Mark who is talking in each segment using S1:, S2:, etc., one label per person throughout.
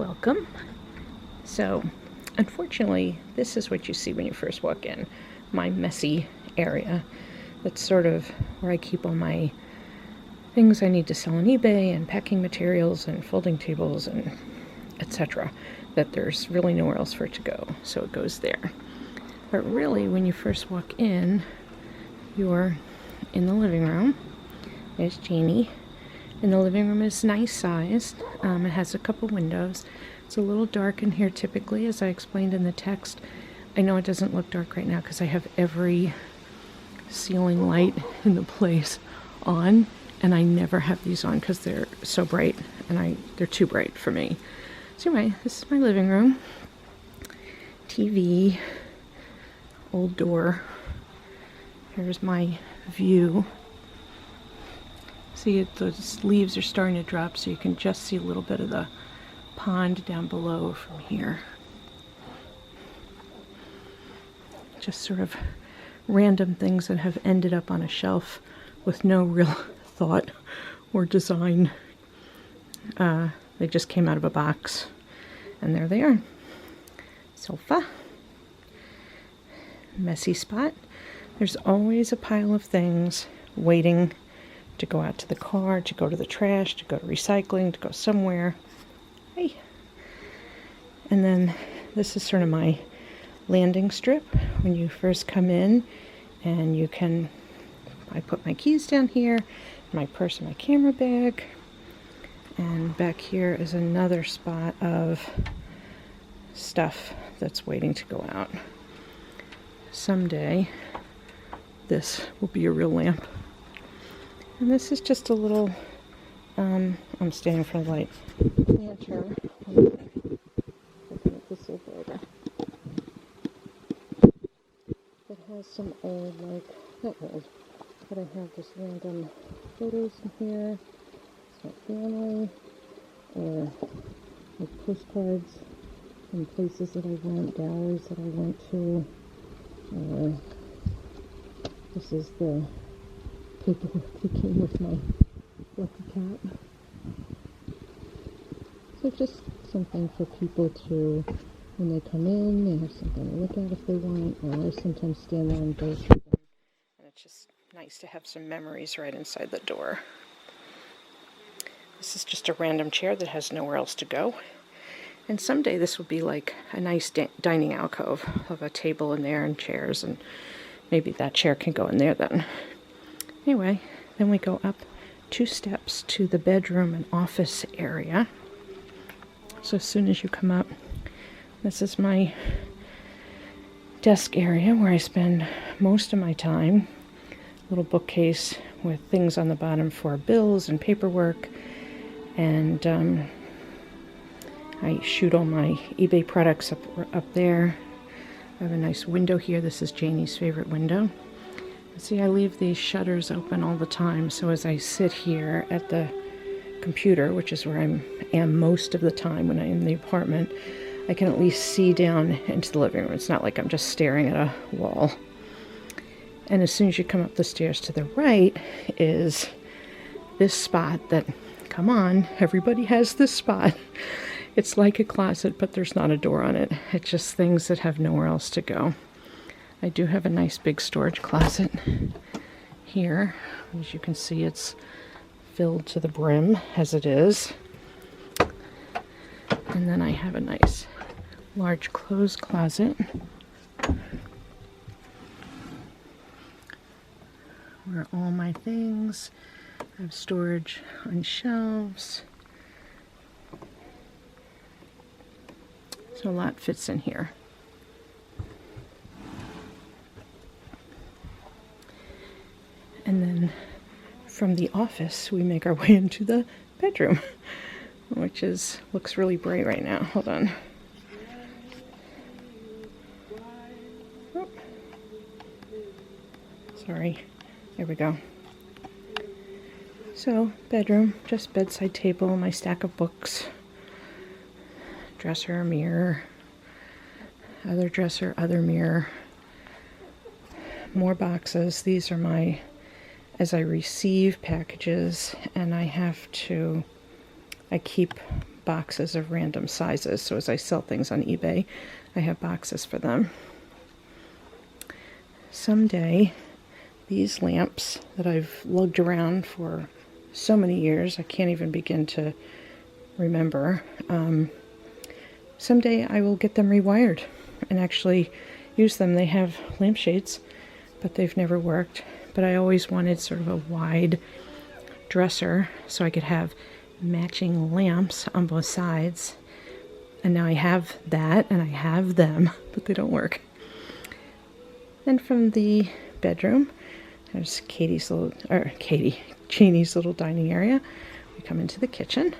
S1: Welcome. So, unfortunately, this is what you see when you first walk in. My messy area. That's sort of where I keep all my things I need to sell on eBay and packing materials and folding tables and etc. That there's really nowhere else for it to go, so it goes there. But really, when you first walk in, you're in the living room. There's Janie. And the living room is nice sized. It has a couple windows. It's a little dark in here typically, as I explained in the text. I know it doesn't look dark right now because I have every ceiling light in the place on, and I never have these on because they're so bright, and they're too bright for me. So anyway, this is my living room. TV, old door. Here's my view. See, those leaves are starting to drop, so you can just see a little bit of the pond down below from here. Just sort of random things that have ended up on a shelf with no real thought or design. They just came out of a box, and there they are. Sofa. Messy spot. There's always a pile of things waiting to go out to the car, to go to the trash, to go to recycling, to go somewhere. Hey. And then this is sort of my landing strip when you first come in, and I put my keys down here, my purse and my camera bag, and back here is another spot of stuff that's waiting to go out. Someday this will be a real lamp. And this is just a little, I'm standing in front of the light, planter. This little border. It has some old, not old, but I have just random photos in here. It's my family, or postcards from places that I went, galleries that I went to. This is the paperwork that came with my lucky cat. So just something for people to, when they come in, they have something to look at if they want, or I sometimes stand there and go through them. And it's just nice to have some memories right inside the door. This is just a random chair that has nowhere else to go. And someday this will be like a nice dining alcove of a table in there and chairs, and maybe that chair can go in there then. Anyway, then we go up 2 steps to the bedroom and office area. So as soon as you come up, this is my desk area where I spend most of my time. Little bookcase with things on the bottom for bills and paperwork. And I shoot all my eBay products up there. I have a nice window here. This is Janie's favorite window. See, I leave these shutters open all the time, so as I sit here at the computer, which is where I am most of the time when I'm in the apartment, I can at least see down into the living room. It's not like I'm just staring at a wall. And as soon as you come up the stairs to the right is this spot that, come on, everybody has this spot. It's like a closet, but there's not a door on it. It's just things that have nowhere else to go. I do have a nice big storage closet here. As you can see, it's filled to the brim as it is. And then I have a nice large clothes closet where all my things have storage on shelves. So a lot fits in here. And then from the office, we make our way into the bedroom, which looks really bright right now. Hold on. Oh. Sorry. There we go. So, bedroom, just bedside table, my stack of books, dresser, mirror, other dresser, other mirror, more boxes. These are as I receive packages, and I keep boxes of random sizes. So as I sell things on eBay, I have boxes for them. Someday, these lamps that I've lugged around for so many years, I can't even begin to remember, someday I will get them rewired and actually use them. They have lampshades, but they've never worked. But I always wanted sort of a wide dresser so I could have matching lamps on both sides. And now I have that, and I have them, but they don't work. Then from the bedroom, there's Jeannie's little dining area. We come into the kitchen.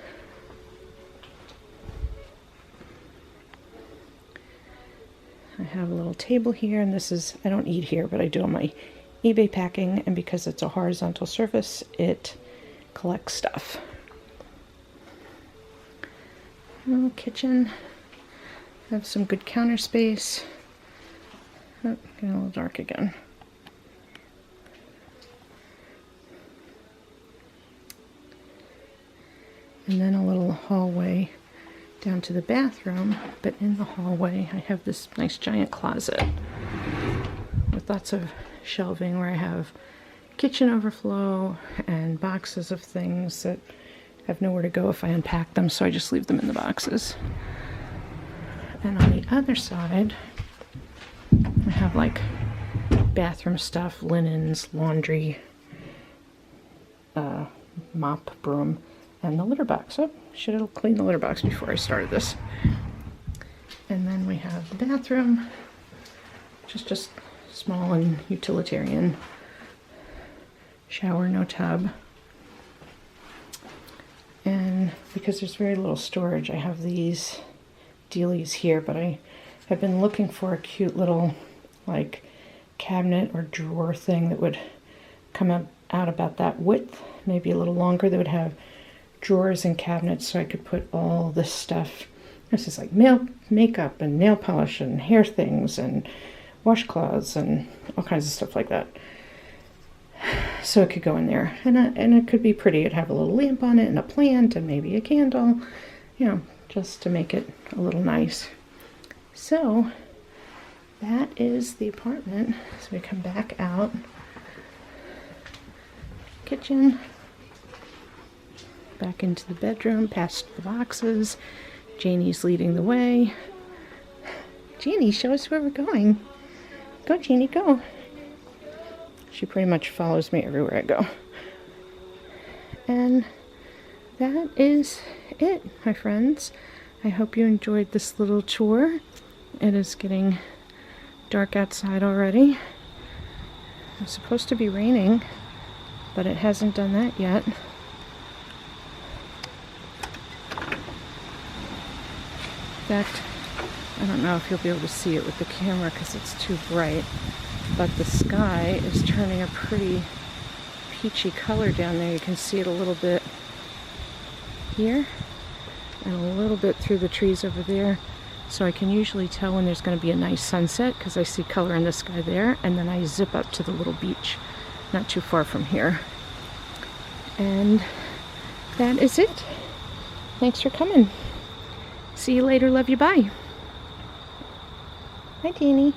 S1: I have a little table here, and this is, I don't eat here, but I do on my eBay packing, and because it's a horizontal surface, it collects stuff. Little kitchen. Have some good counter space. Oh, getting a little dark again. And then a little hallway down to the bathroom, but in the hallway I have this nice giant closet with lots of shelving where I have kitchen overflow and boxes of things that have nowhere to go if I unpack them, so I just leave them in the boxes. And on the other side, I have like bathroom stuff, linens, laundry, mop, broom, and the litter box. Oh, should have cleaned the litter box before I started this. And then we have the bathroom, which is just small and utilitarian. Shower, no tub. And because there's very little storage, I have these dealies here, but I have been looking for a cute little like cabinet or drawer thing that would come out about that width, maybe a little longer, that would have drawers and cabinets so I could put all this stuff. This is like makeup and nail polish and hair things and washcloths and all kinds of stuff like that. So it could go in there, and it could be pretty. It'd have a little lamp on it and a plant and maybe a candle, you know, just to make it a little nice. So that is the apartment. So we come back out. Kitchen. Back into the bedroom, past the boxes. Janie's leading the way. Janie, show us where we're going. Go, Janie, go. She pretty much follows me everywhere I go. And that is it, my friends. I hope you enjoyed this little tour. It is getting dark outside already. It's supposed to be raining, but it hasn't done that yet. In fact, I don't know if you'll be able to see it with the camera because it's too bright, but the sky is turning a pretty peachy color down there. You can see it a little bit here and a little bit through the trees over there. So I can usually tell when there's going to be a nice sunset because I see color in the sky there, and then I zip up to the little beach not too far from here. And that is it. Thanks for coming. See you later. Love you. Bye. Hi, Jeannie.